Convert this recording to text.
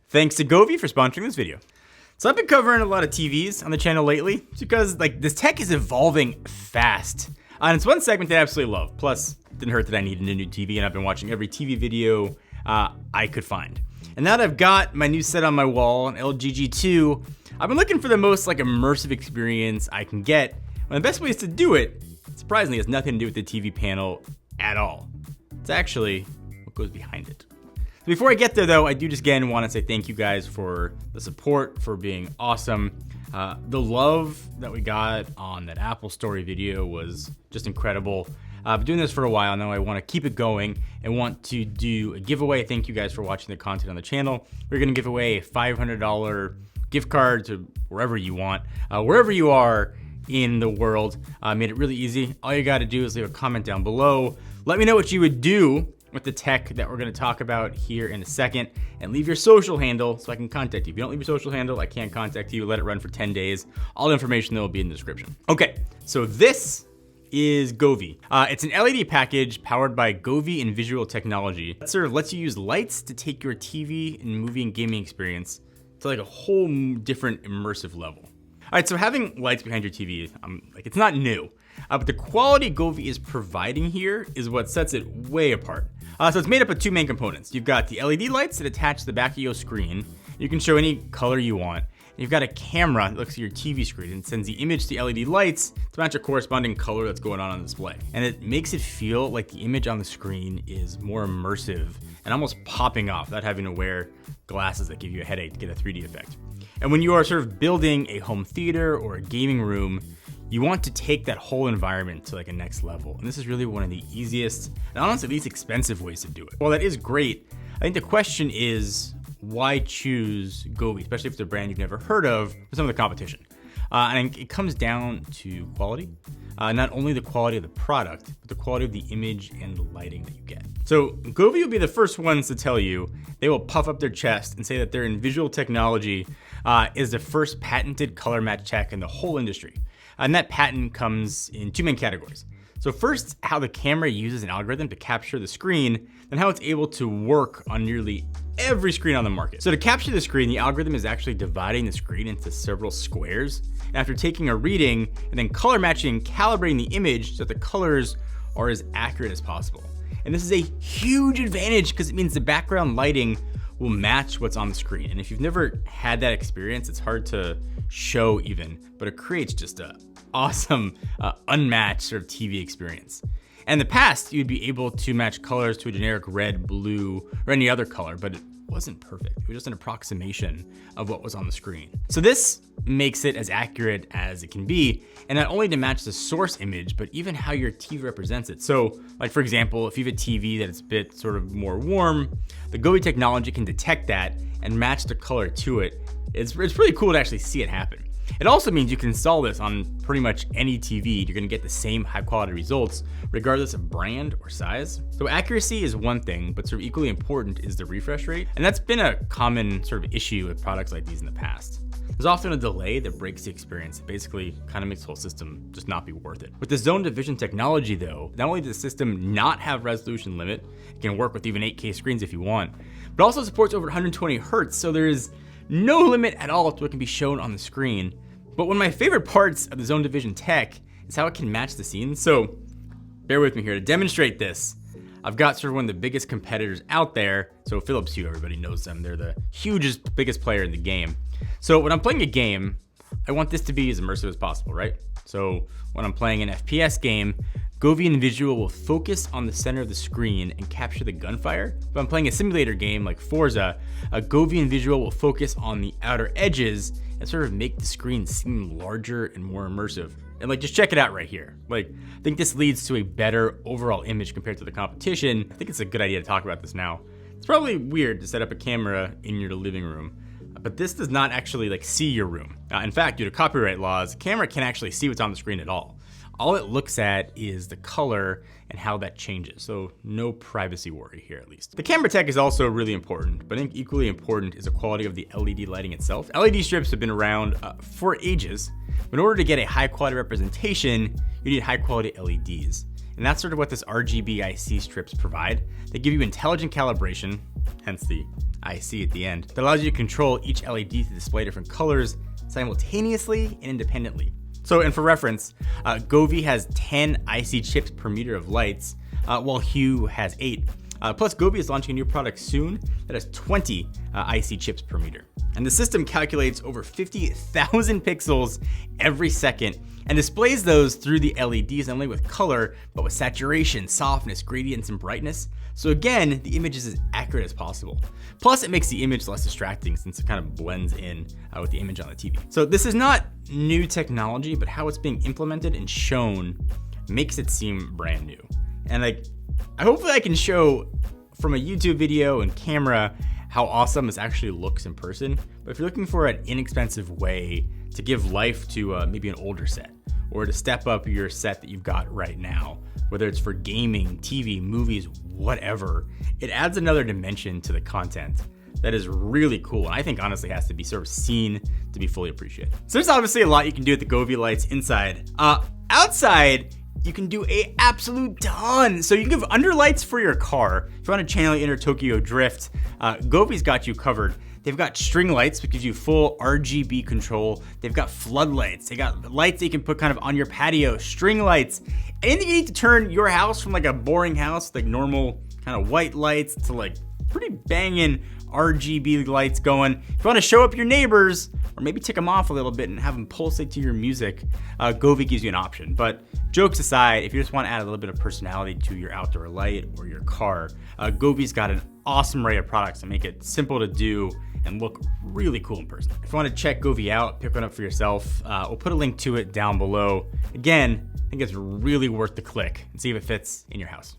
Thanks to Govee for sponsoring this video. So I've been covering a lot of TVs on the channel lately because this tech is evolving fast. And it's one segment that I absolutely love. Plus, it didn't hurt that I needed a new TV and I've been watching every TV video I could find. And now that I've got my new set on my wall, an LG G2, I've been looking for the most immersive experience I can get. And the best ways to do it, surprisingly, has nothing to do with the TV panel at all. It's actually what goes behind it. Before I get there though, I do just again want to say thank you guys for the support, for being awesome. The love that we got on that Apple Story video was just incredible. I've been doing this for a while now. I want to keep it going and want to do a giveaway. Thank you guys for watching the content on the channel. We're going to give away a $500 gift card to wherever you want, wherever you are in the world. Made it really easy. All you got to do is leave a comment down below. Let me know what you would do with the tech that we're going to talk about here in a second, and leave your social handle so I can contact you. If you don't leave your social handle, I can't contact you. Let it run for 10 days. All the information that will be in the description. Okay, so this is Govee. It's an LED package powered by Govee and Visual Technology. It sort of lets you use lights to take your TV and movie and gaming experience to a whole different immersive level. All right, so having lights behind your TV, it's not new, but the quality Govee is providing here is what sets it way apart. So it's made up of two main components. You've got the LED lights that attach to the back of your screen. You can show any color you want. And you've got a camera that looks at your TV screen and sends the image to LED lights to match a corresponding color that's going on display. And it makes it feel like the image on the screen is more immersive and almost popping off without having to wear glasses that give you a headache to get a 3D effect. And when you are sort of building a home theater or a gaming room, you want to take that whole environment to a next level. And this is really one of the easiest and honestly least expensive ways to do it. While that is great, I think the question is, why choose Govee, especially if it's a brand you've never heard of, for some of the competition? And it comes down to quality. Not only the quality of the product, but the quality of the image and the lighting that you get. So Govee will be the first ones to tell you. They will puff up their chest and say that their Visual Technology is the first patented color match tech in the whole industry. And that patent comes in two main categories. So first, how the camera uses an algorithm to capture the screen, and how it's able to work on nearly every screen on the market. So to capture the screen, the algorithm is actually dividing the screen into several squares. And after taking a reading and then color matching and calibrating the image so that the colors are as accurate as possible. And this is a huge advantage because it means the background lighting will match what's on the screen. And if you've never had that experience, it's hard to show even, but it creates just a awesome, unmatched sort of TV experience. And in the past, you'd be able to match colors to a generic red, blue, or any other color, but it wasn't perfect. It was just an approximation of what was on the screen. So this makes it as accurate as it can be, and not only to match the source image, but even how your TV represents it. So for example, if you have a TV that is a bit sort of more warm, the Govee technology can detect that and match the color to it. It's really cool to actually see it happen. It also means you can install this on pretty much any TV. You're gonna get the same high quality results regardless of brand or size. So accuracy is one thing, but sort of equally important is the refresh rate. And that's been a common sort of issue with products like these in the past. There's often a delay that breaks the experience. It basically kind of makes the whole system just not be worth it. With the zone division technology though, not only does the system not have resolution limit, it can work with even 8K screens if you want, but also supports over 120 Hertz. So there's no limit at all to what can be shown on the screen. But one of my favorite parts of the zone division tech is how it can match the scenes. So bear with me here to demonstrate this. I've got sort of one of the biggest competitors out there. So Philips Hue, everybody knows them. They're the hugest, biggest player in the game. So when I'm playing a game, I want this to be as immersive as possible, right? So when I'm playing an FPS game, Govee and Visual will focus on the center of the screen and capture the gunfire. If I'm playing a simulator game like Forza, Govee and Visual will focus on the outer edges and sort of make the screen seem larger and more immersive. And just check it out right here. I think this leads to a better overall image compared to the competition. I think it's a good idea to talk about this now. It's probably weird to set up a camera in your living room, but this does not actually see your room. In fact, due to copyright laws, the camera can't actually see what's on the screen at all. All it looks at is the color and how that changes. So no privacy worry here, at least. The camera tech is also really important, but I think equally important is the quality of the LED lighting itself. LED strips have been around for ages. But in order to get a high quality representation, you need high quality LEDs. And that's sort of what this RGB IC strips provide. They give you intelligent calibration, hence the IC at the end that allows you to control each LED to display different colors simultaneously and independently. So, and for reference, Govee has 10 IC chips per meter of lights, while Hue has 8. Plus, Govee is launching a new product soon that has 20 IC chips per meter. And the system calculates over 50,000 pixels every second and displays those through the LEDs not only with color, but with saturation, softness, gradients, and brightness. So again, the image is as accurate as possible. Plus, it makes the image less distracting since it kind of blends in with the image on the TV. So this is not new technology, but how it's being implemented and shown makes it seem brand new. And hopefully I can show from a YouTube video and camera how awesome this actually looks in person. But if you're looking for an inexpensive way to give life to maybe an older set, or to step up your set that you've got right now, whether it's for gaming, TV, movies, whatever, it adds another dimension to the content that is really cool, and I think honestly has to be sort of seen to be fully appreciated. So there's obviously a lot you can do with the Govee lights inside. Outside, you can do a absolute ton. So you can give underlights for your car. If you want to channel inner Tokyo Drift, Govee's got you covered. They've got string lights, which gives you full RGB control. They've got floodlights. They got lights that you can put kind of on your patio, string lights. Anything you need to turn your house from like a boring house, like normal kind of white lights, to like pretty banging RGB lights going. If you want to show up your neighbors, or maybe tick them off a little bit and have them pulsate to your music, Govee gives you an option. But jokes aside, if you just want to add a little bit of personality to your outdoor light or your car, Govee's got an awesome array of products that make it simple to do and look really cool in person. If you want to check Govee out, pick one up for yourself, we'll put a link to it down below. Again, I think it's really worth the click and see if it fits in your house.